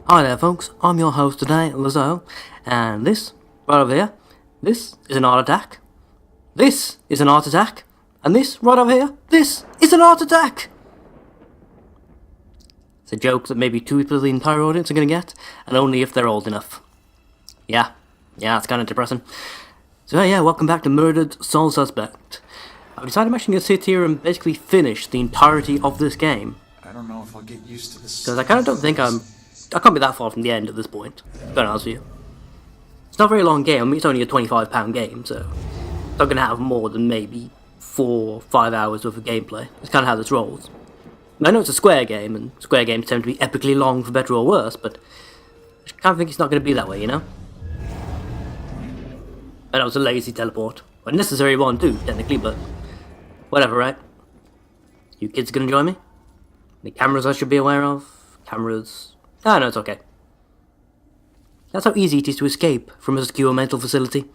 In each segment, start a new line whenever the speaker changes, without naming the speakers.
Hi there folks, I'm your host today, Lizzo, and this, right over here, this is an heart attack. This is an heart attack. And this, right over here, this is an heart attack! It's a joke that maybe 2 people of the entire audience are going to get, and only if they're old enough. Yeah, it's kind of depressing. So yeah, welcome back to Murdered Sole Suspect. I've decided I'm actually going to sit here and basically finish the entirety of this game.
I don't know if I'll get used to this.
Because I kind of don't think I can't be that far from the end at this point, to be honest with you. It's not a very long game, I mean it's only a £25 game, so it's not going to have more than maybe 4 or 5 hours worth of gameplay. It's kind of how this rolls. And I know it's a Square game, and Square games tend to be epically long for better or worse, but I kind of think it's not going to be that way, you know? And that was a lazy teleport. A necessary one too, technically, but whatever, right? You kids gonna join me? Any cameras I should be aware of? Cameras... Ah, no, it's okay. That's how easy it is to escape from a secure mental facility.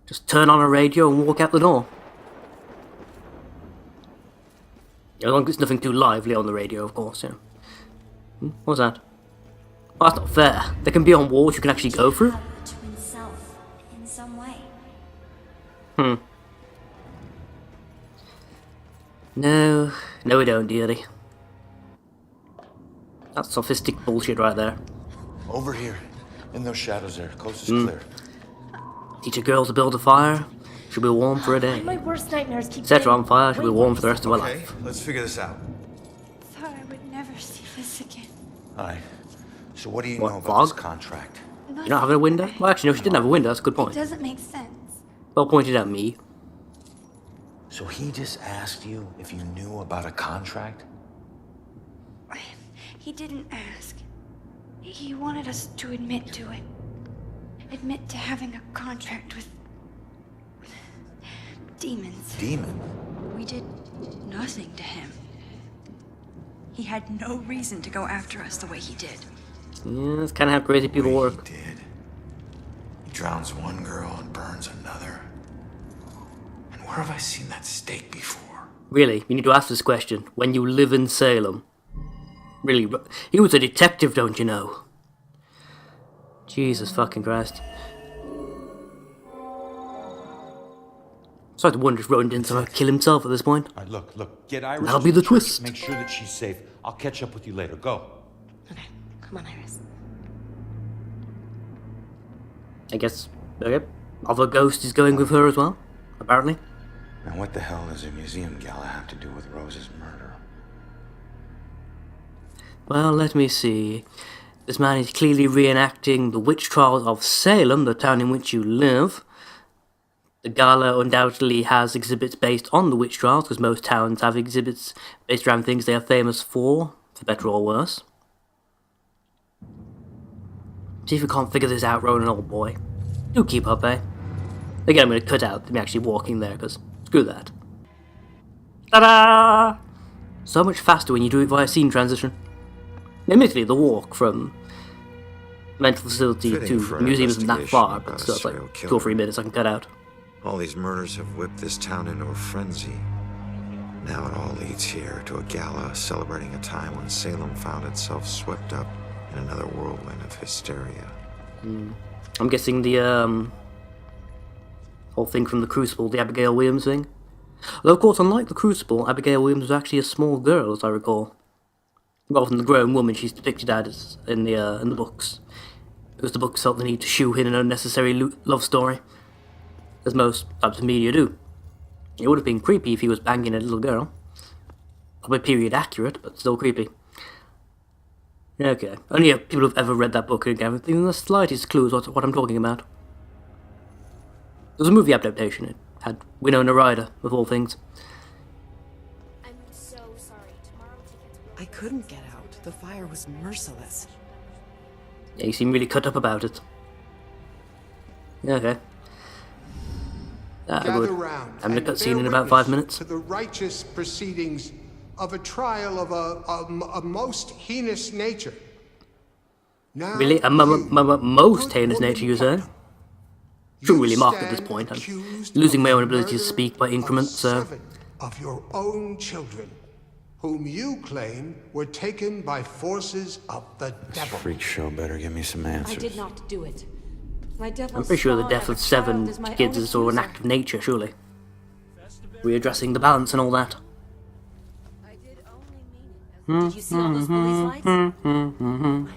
Just turn on a radio and walk out the door. As long as it's nothing too lively on the radio, of course, yeah. What's that? Oh, that's not fair. They can be on walls you can actually go through?
To himself, in some way.
No, we don't, dearie. That's sophistic bullshit right there.
Over here, in those shadows there. Coast is clear.
Teach a girl to build a fire, she'll be warm for a day.
My worst nightmares keep
Set her on fire, she'll be warm for the rest of her
Okay,
life.
let's figure this out.
Thought I would never see this again.
Alright. So what do you
What,
know about
fog?
this contract?
You don't have a window? Well, actually, no, she didn't have a window, that's a good
It
point.
doesn't make sense.
Well pointed out, me.
So he just asked you if you knew about a contract?
He didn't ask. He wanted us to admit to it. Admit to having a contract with demons.
Demon?
We did nothing to him. He had no reason to go after us the way he did.
Yeah, that's kind of how crazy people work.
He did. He drowns one girl and burns another. And where have I seen that stake before?
Really, you need to ask this question when you live in Salem. Really, he was a detective, don't you know? Jesus fucking Christ. Starting to wonder if Rowan didn't somehow kill himself at this point.
All right, look, get Iris.
That'll
to
be the
church,
twist.
Make sure that she's safe. I'll catch up with you later. Go.
Okay, come on, Iris.
I guess, okay, other ghost is going with her as well, apparently.
Now what the hell does a museum gala have to do with Rose's murder?
Well, let me see. This man is clearly reenacting the witch trials of Salem, the town in which you live. The gala undoubtedly has exhibits based on the witch trials, because most towns have exhibits based around things they are famous for better or worse. See if we can't figure this out, Ronan, old boy. Do keep up, eh? Again, I'm going to cut out me actually walking there, because screw that. Ta-da! So much faster when you do it via scene transition. Admittedly, the walk from mental facility
Fitting
to
for
the
an
museum isn't that far,
investigation
but
about a
still it's like
serial
2 or 3
killer.
minutes I can cut out.
All these murders have whipped this town into a frenzy. Now it all leads here to a gala celebrating a time when Salem found itself swept up in another whirlwind of hysteria.
I'm guessing the whole thing from the Crucible, the Abigail Williams thing. Although, of course, unlike the Crucible, Abigail Williams was actually a small girl, as I recall. Rather than the grown woman she's depicted as in the books. Because the books felt the need to shoe in an unnecessary love story. As most types of media do. It would have been creepy if he was banging a little girl. Probably period accurate, but still creepy. Okay. Only people who've ever read that book can give even the slightest clues what I'm talking about. There was a movie adaptation. It had Winona Ryder, of all things.
I'm so sorry. Tomorrow tickets will...
I couldn't get out. The fire was merciless.
Yeah, you seem really cut up about it. Okay.
Gather
Good.
round
I'm in a
and
cutscene in
bear
about
witness
5 minutes.
to the righteous proceedings of a trial of a most heinous nature. Now
Really? A most heinous nature, you say? Shouldn't really mark at this point. I'm losing my own ability to speak by increments, so...
7 of your own children whom you claim were taken by forces of the devil.
Freak show better give me some
I
answers.
did not do it. My devil
I'm pretty sure the
spawn
death
a
of
child
7
is my
kids
own
is sort of an
accuser.
act of nature, surely. Readdressing the balance and all that.
I did only mean it. Did you see all those police lights?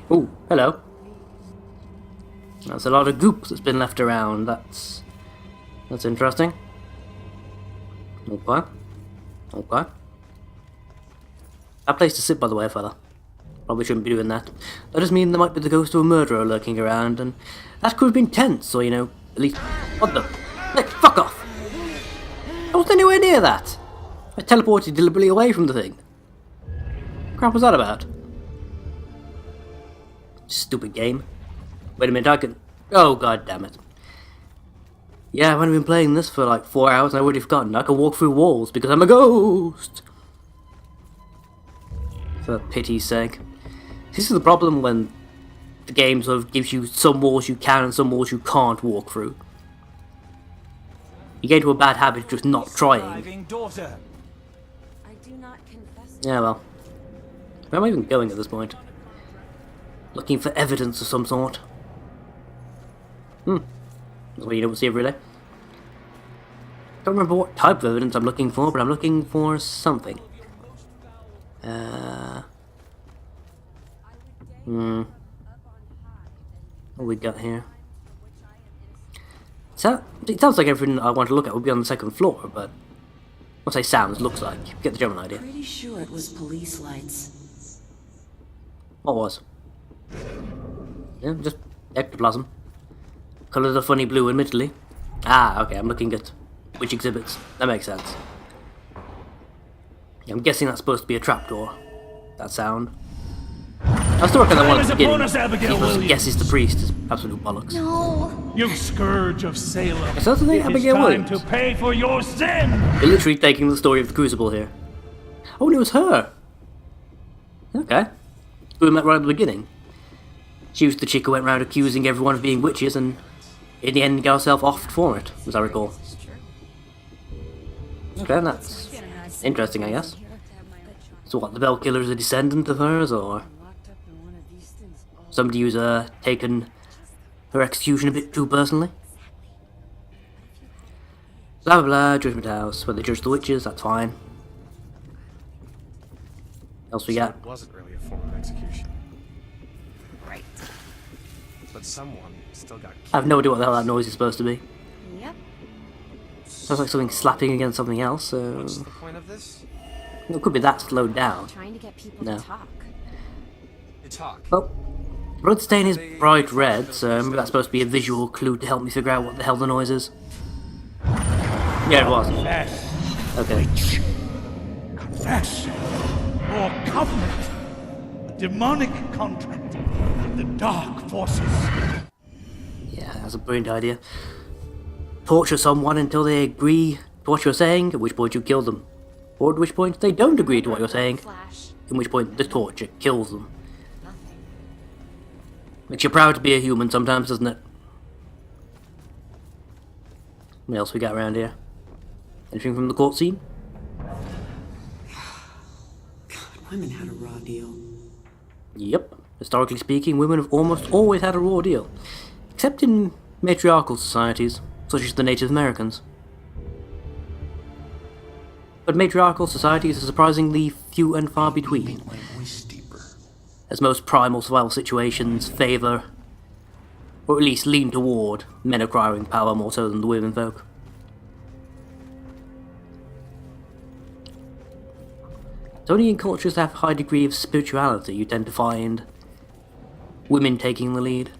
Oh, hello. That's a lot of goop that's been left around. That's interesting. Okay. Okay. Bad place to sit, by the way, fella. Probably shouldn't be doing that. That does mean there might be the ghost of a murderer lurking around, and that could have been tense, or, you know, at least... What the... Hey, fuck off! I wasn't anywhere near that! I teleported deliberately away from the thing. What crap was that about? Stupid game. Wait a minute, I can... Oh, god damn it. Yeah, I've only been playing this for like 4 hours and I've already forgotten. I can walk through walls because I'm a ghost! For pity's sake. This is the problem when the game sort of gives you some walls you can and some walls you can't walk through. You get into a bad habit of just not trying.
I do not confess.
Yeah, well. Where am I even going at this point? Looking for evidence of some sort. That's what you don't see every day. Don't remember what type of evidence I'm looking for, but I'm looking for something. What we got here? So, it sounds like everything I want to look at would be on the second floor, but... What I say sounds, looks like. Get the general idea.
Pretty sure it was police lights.
What was? Yeah, just ectoplasm. Colours are funny blue, admittedly. Ah, okay, I'm looking at which exhibits. That makes sense. Yeah, I'm guessing that's supposed to be a trapdoor. That sound. I was still working on one at the beginning. People's guesses the priest is absolute bollocks.
No.
You scourge of Salem.
Is that the thing,
It is
Abigail
time
Williams?
to pay for your sin.
They're literally taking the story of the Crucible here. Oh, and it was her! Okay. We met right at the beginning. She was the chick who went around accusing everyone of being witches and in the end got herself offed for it, as I recall. Okay, that's interesting, I guess. So what, the Bell Killer is a descendant of hers, or somebody who's taken her execution a bit too personally? Blah blah blah, Judgment House, where they judge the witches, that's fine. Else we got?
It wasn't really a form of execution. Right. But someone still got killed.
I have no idea what the hell that noise is supposed to be.
Yep.
Sounds like something slapping against something else, so...
What's the point of this?
It could be that slowed down.
Trying to get people
No.
to talk.
You talk.
Well, blood stain is bright red, so maybe that's supposed to be a visual clue to help me figure out what the hell the noise is. Yeah, it was.
Confess.
Okay.
Confess. Or covenant. A demonic contract with the dark forces.
Yeah, that's a brilliant idea. Torture someone until they agree to what you're saying, at which point you kill them. Or at which point they don't agree to what you're saying,
Flash.
in which point the torture kills them. Makes you proud to be a human sometimes, doesn't it? What else we got around here? Anything from the court scene?
God, women had a raw deal.
Yep. Historically speaking, women have almost always had a raw deal. Except in matriarchal societies, such as the Native Americans. But matriarchal societies are surprisingly few and far between, as most primal survival situations favour, or at least lean toward, men acquiring power more so than the women folk. It's only in cultures that have a high degree of spirituality you tend to find women taking the lead.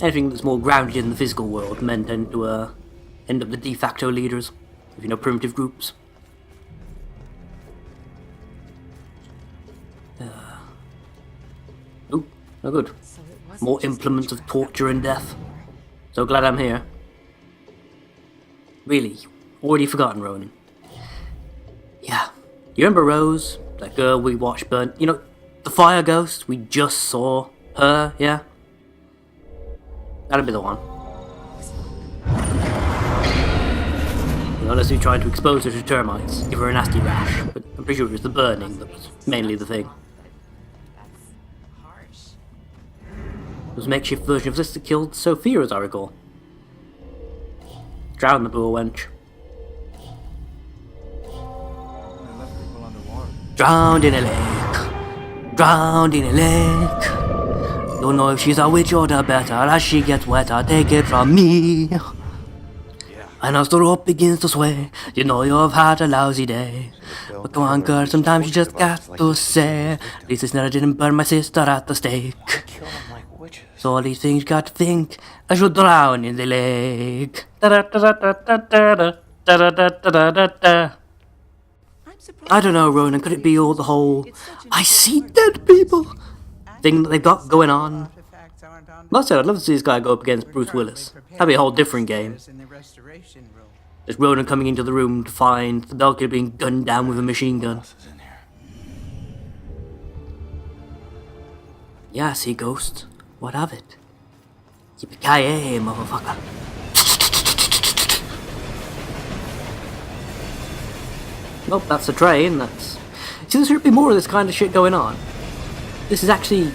Anything that's more grounded in the physical world, men tend to end up the de facto leaders of, you know, primitive groups. Ooh, oh good. More implements of torture and death. So glad I'm here. Really, already forgotten Ronan. Yeah. You remember Rose? That girl we watched burn, you know, the fire ghost? We just saw her, yeah? That'd be the one. Unless you're trying to expose her to termites, give her a nasty rash. But I'm pretty sure it was the burning that was mainly the thing. It was a makeshift version of this that killed Sophia, as I recall. Drown the poor wench. Drowned in a lake. Drowned in a lake. Don't know if she's a witch or the better. As she gets wetter, take it from me. And as the rope begins to sway, you know you've had a lousy day. But come on, girl, sometimes you just got to say, at least it's not I didn't burn my sister at the stake. So all these things you got to think, I should drown in the lake. I don't know, Ronan, could it be all the whole I see dead people thing that they've got going on? Like I said, I'd love to see this guy go up against Bruce Willis. That'd be a whole different game. There's Ronan coming into the room to find the dog being gunned down with a machine gun. Yeah, I see ghosts. What of it? Yippee-ki-yay, motherfucker. Nope, that's a train, that's... See, there should be more of this kind of shit going on. This is actually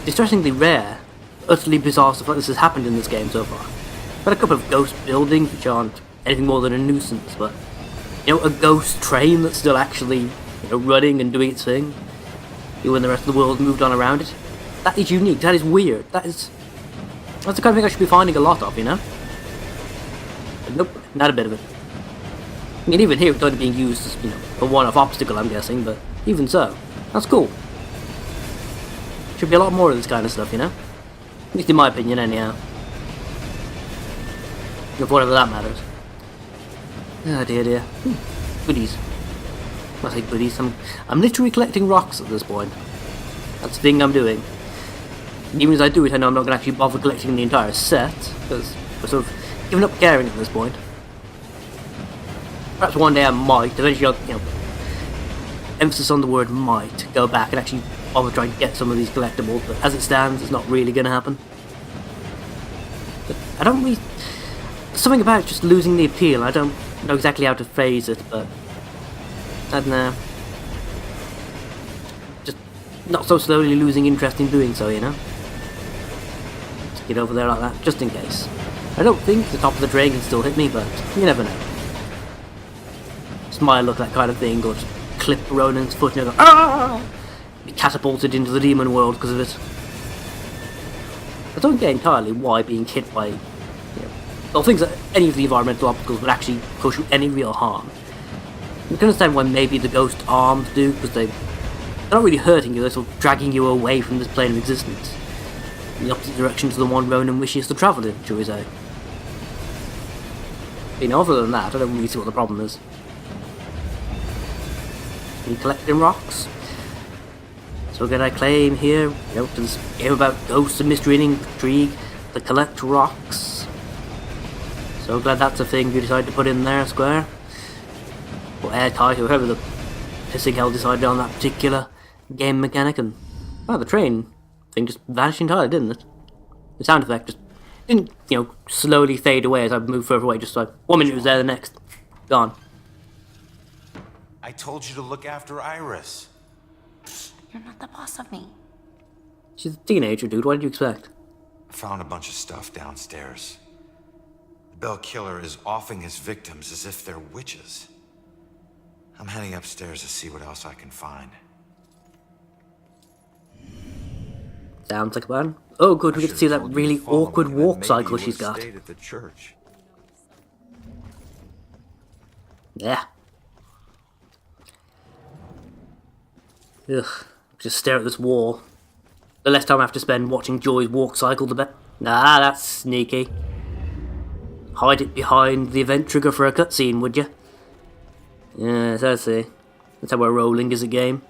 distressingly rare. Utterly bizarre stuff like this has happened in this game so far. Got a couple of ghost buildings which aren't anything more than a nuisance, but... You know, a ghost train that's still actually, you know, running and doing its thing. Even when the rest of the world moved on around it. That is unique, that is weird, that's the kind of thing I should be finding a lot of, you know? But nope, not a bit of it. I mean, even here it's only being used as, you know, a one-off obstacle, I'm guessing, but even so, that's cool. Should be a lot more of this kind of stuff, you know? At least in my opinion, anyhow. If whatever that matters. Oh dear dear. Goodies. I say goodies, I'm literally collecting rocks at this point. That's the thing I'm doing. And even as I do it, I know I'm not going to actually bother collecting the entire set, because I've sort of given up caring at this point. Perhaps one day I might, eventually I'll, you know, emphasis on the word might, go back and actually bother trying to get some of these collectibles, but as it stands, it's not really going to happen. But I don't really... Something about just losing the appeal, I don't know exactly how to phrase it, but... I don't know. Just not so slowly losing interest in doing so, you know? Just get over there like that, just in case. I don't think the top of the train can still hit me, but you never know. Smile look that kind of thing, or just clip Ronan's foot and go, ah! Be catapulted into the demon world because of it. I don't get entirely why being hit by, you know, well, things that any of the environmental obstacles would actually cause you any real harm. You can understand why maybe the ghost arms do, because they're not really hurting you, they're sort of dragging you away from this plane of existence. In the opposite direction to the one Ronan wishes to travel in, shall we say. You know, other than that, I don't really see what the problem is. You collecting rocks? So again, I claim here, you know, to this game about ghosts and mystery and intrigue, to collect rocks. So glad that's a thing you decided to put in there, Square. Or Airtight, or whoever the pissing hell decided on that particular game mechanic, and well, the train thing just vanished entirely, didn't it? The sound effect just didn't, you know, slowly fade away as I moved further away, just like 1 minute it was there, the next, gone.
I told you to look after Iris.
You're not the boss of me.
She's a teenager, dude, what did you expect?
I found a bunch of stuff downstairs. The Bell Killer is offing his victims as if they're witches. I'm heading upstairs to see what else I can find.
Sounds like a plan. Oh good, we get to see that really awkward walk cycle she's got.
At the church.
Yeah. Ugh, just stare at this wall. The less time I have to spend watching Joy's walk cycle, the better. Nah, that's sneaky. Hide it behind the event trigger for a cutscene, would you? Yes, I see. That's how we're rolling as a game.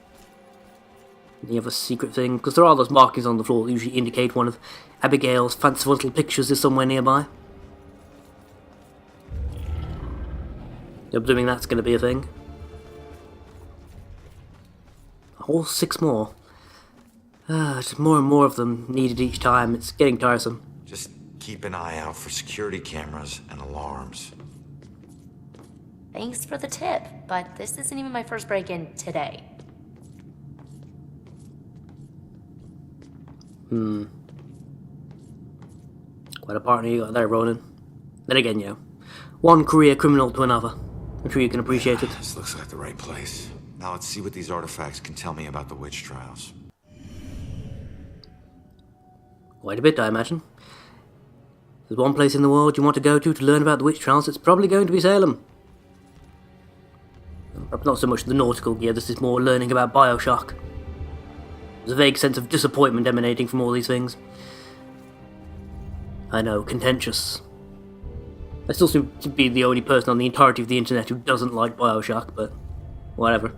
You have a secret thing, because there are those markings on the floor that usually indicate one of Abigail's fanciful little pictures is somewhere nearby. I'm assuming that's going to be a thing. A whole 6 more. Just more and more of them needed each time. It's getting tiresome.
Just keep an eye out for security cameras and alarms.
Thanks for the tip, but this isn't even my first break-in today.
Quite a partner you got there, Ronan. Then again, you know, one career criminal to another. I'm sure you can appreciate it.
This looks like the right place. Now let's see what these artifacts can tell me about the witch trials.
Quite a bit, I imagine. If there's one place in the world you want to go to learn about the witch trials, it's probably going to be Salem. Perhaps not so much the nautical gear, this is more learning about Bioshock. There's a vague sense of disappointment emanating from all these things. I know, contentious. I still seem to be the only person on the entirety of the internet who doesn't like Bioshock, but whatever.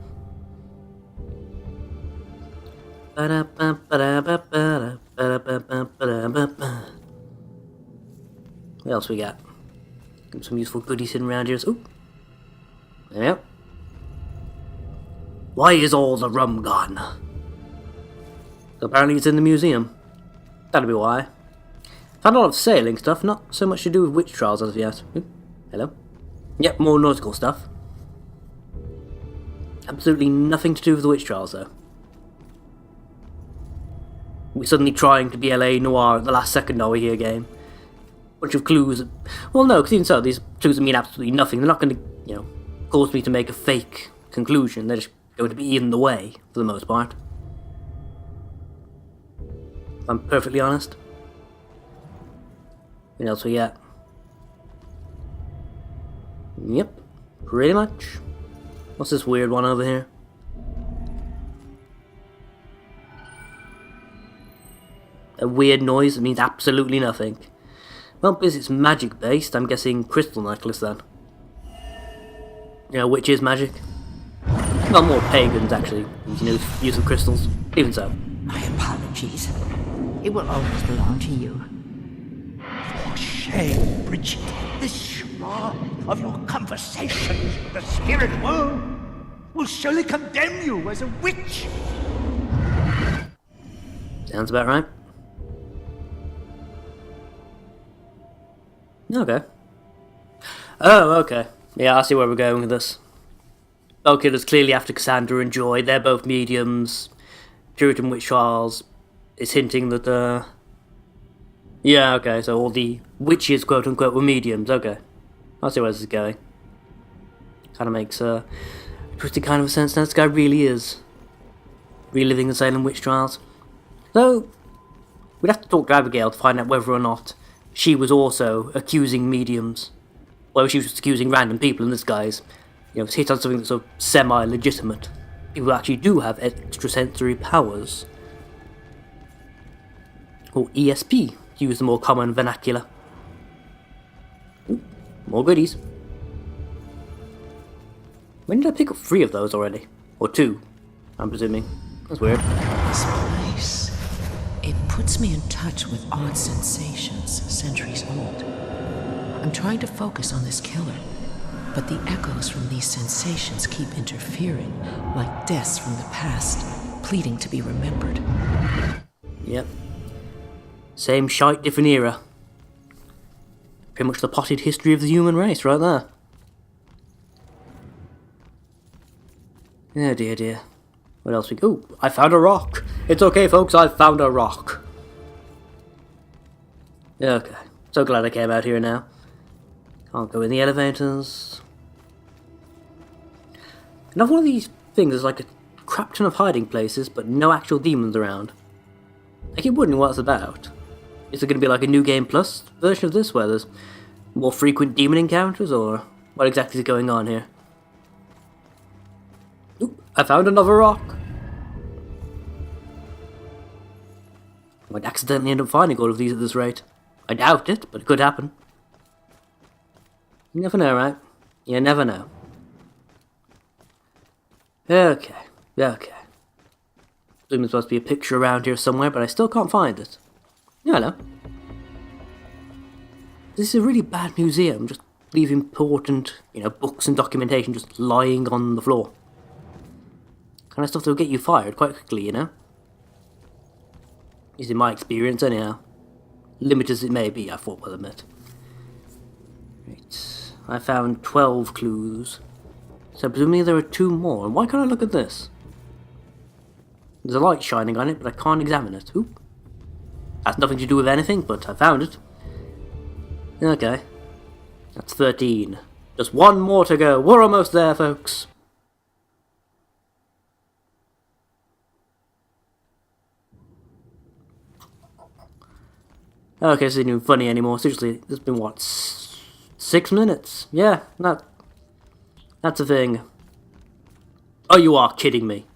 What else we got? Some useful goodies sitting around here. Ooh. Yep. Why is all the rum gone? Apparently it's in the museum. That'll be why. Found a lot of sailing stuff, not so much to do with witch trials as of yet. Ooh. Hello? Yep, more nautical stuff. Absolutely nothing to do with the witch trials, though. We're suddenly trying to be LA Noire at the last second, are we here, game? Bunch of clues. Well, no, because even so, these clues mean absolutely nothing. They're not going to, you know, cause me to make a fake conclusion. They're just going to be in the way, for the most part. If I'm perfectly honest. What else we got? Yep, pretty much. What's this weird one over here? A weird noise that means absolutely nothing. Well, because it's magic based, I'm guessing crystal necklace then. You know, which is magic. Well, more pagans actually use of crystals. Even so.
My apologies. It will always belong to you.
For shame, Bridget. This schma of your conversations with the spirit world will surely condemn you as a witch.
Sounds about right. Okay. Oh, okay. Yeah, I see where we're going with this. Okay, there's clearly after Cassandra and Joy. They're both mediums. Puritan Witch Trials is hinting that, yeah, okay, so all the witches, quote-unquote, were mediums. Okay. I see where this is going. Kind of makes, twisted kind of a sense now. This guy really is reliving the Salem Witch Trials. So, we'd have to talk to Abigail to find out whether or not she was also accusing mediums. Well, she was just accusing random people, and this guy's, you know, hit on something that's sort of semi-legitimate. People who actually do have extrasensory powers. Or ESP, to use the more common vernacular. Ooh, more goodies. When did I pick up 3 of those already? Or 2, I'm presuming. That's weird.
This place, it puts me in touch with odd sensations, centuries old. I'm trying to focus on this killer, but the echoes from these sensations keep interfering, like deaths from the past, pleading to be remembered.
Yep. Same shite, different era. Pretty much the potted history of the human race, right there. Oh dear, dear. What else we go? Ooh, I found a rock. It's okay, folks. I found a rock. Okay. So glad I came out here now. Can't go in the elevators. Another one of these things is like a crap ton of hiding places, but no actual demons around. I keep wondering what it's about. Is it going to be like a New Game Plus version of this, where there's more frequent demon encounters, or what exactly is going on here? Ooh, I found another rock. I might accidentally end up finding all of these at this rate. I doubt it, but it could happen. You never know, right? You never know. Okay. There's supposed to be a picture around here somewhere, but I still can't find it. Hello. This is a really bad museum, just leave important, you know, books and documentation just lying on the floor. Kind of stuff that will get you fired quite quickly, you know? At least in my experience, anyhow. Limited as it may be, I thought, well, admit. Right. I found 12 clues. So presumably there are 2 more. Why can't I look at this? There's a light shining on it, but I can't examine it. Oop. Has nothing to do with anything, but I found it. Okay. That's 13. Just 1 more to go. We're almost there, folks. Okay, this isn't even funny anymore. Seriously, it's been what, 6 minutes? Yeah, that's a thing. Oh, you are kidding me.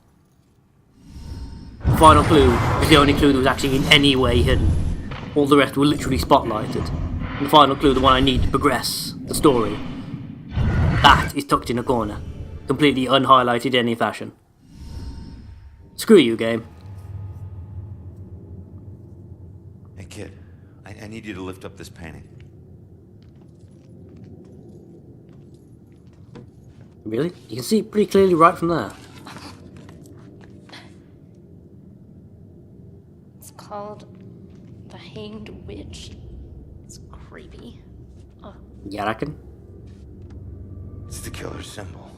The final clue is the only clue that was actually in any way hidden. All the rest were literally spotlighted. And the final clue, the one I need to progress the story, that is tucked in a corner. Completely unhighlighted in any fashion. Screw you, game.
Hey, kid. I need you to lift up this painting.
Really? You can see it pretty clearly right from there.
It's called The Hanged Witch. It's creepy. Oh.
Yeah, I reckon.
It's the killer's symbol.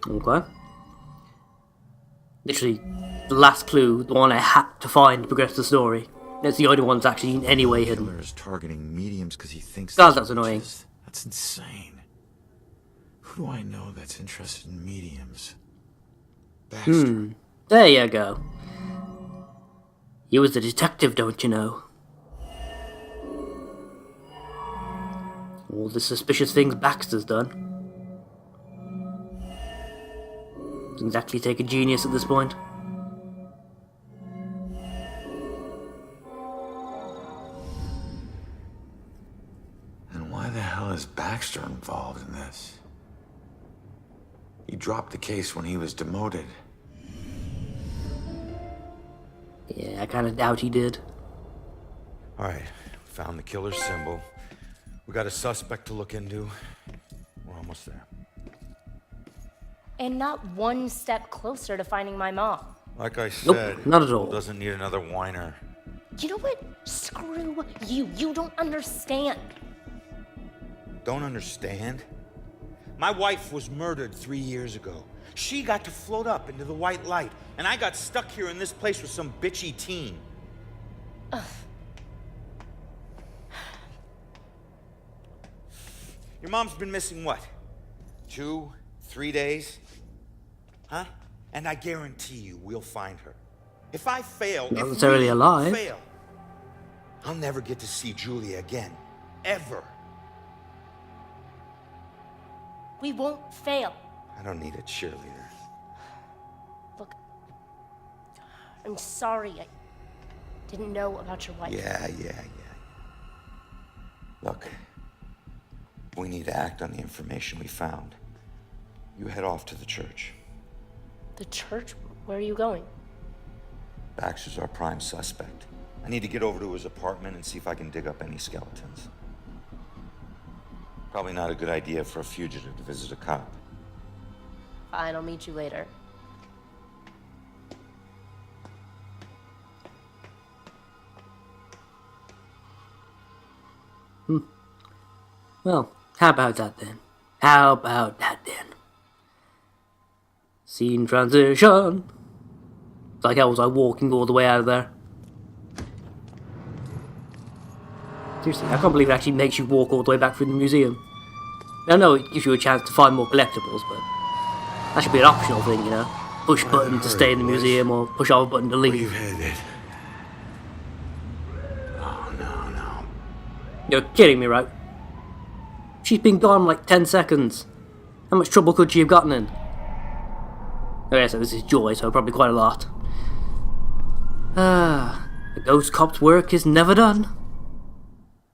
Okay. Literally, the last clue, the one I had to find to progress the story. It's the only one that's actually in any way hidden.
The killer is targeting mediums because he thinks
God, that's annoying.
That's insane. Who do I know that's interested in mediums? Baxter.
There you go. You was a detective, don't you know? All the suspicious things Baxter's done. Doesn't exactly take a genius at this point.
And why the hell is Baxter involved in this? He dropped the case when he was demoted.
Yeah, I kind of doubt he did.
All right, found the killer's symbol. We got a suspect to look into. We're almost there.
And not one step closer to finding my mom.
Like I said,
nope, not at all.
Doesn't need another whiner.
You know what? Screw you. You don't understand.
Don't understand? My wife was murdered 3 years ago. She got to float up into the white light, and I got stuck here in this place with some bitchy teen.
Ugh.
Your mom's been missing what? 2, 3 days? Huh? And I guarantee you we'll find her. If I fail,
Not necessarily alive.
Fail, I'll never get to see Julia again. Ever.
We won't fail.
I don't need a cheerleader.
Look, I'm sorry. I didn't know about your wife.
Yeah. Look, we need to act on the information we found. You head off to the church.
The church? Where are you going?
Baxter's our prime suspect. I need to get over to his apartment and see if I can dig up any skeletons. Probably not a good idea for a fugitive to visit a cop.
Fine, I'll meet you later.
Well, how about that then? How about that then? Scene transition. It's like I was walking all the way out of there. Seriously, I can't believe it actually makes you walk all the way back through the museum. I know it gives you a chance to find more collectibles, but that should be an optional thing, you know? Push button to stay in the museum or push off button to leave.
Oh, no.
You're kidding me, right? She's been gone like 10 seconds. How much trouble could she have gotten in? Okay, so this is Joy, so probably quite a lot. The ghost cop's work is never done.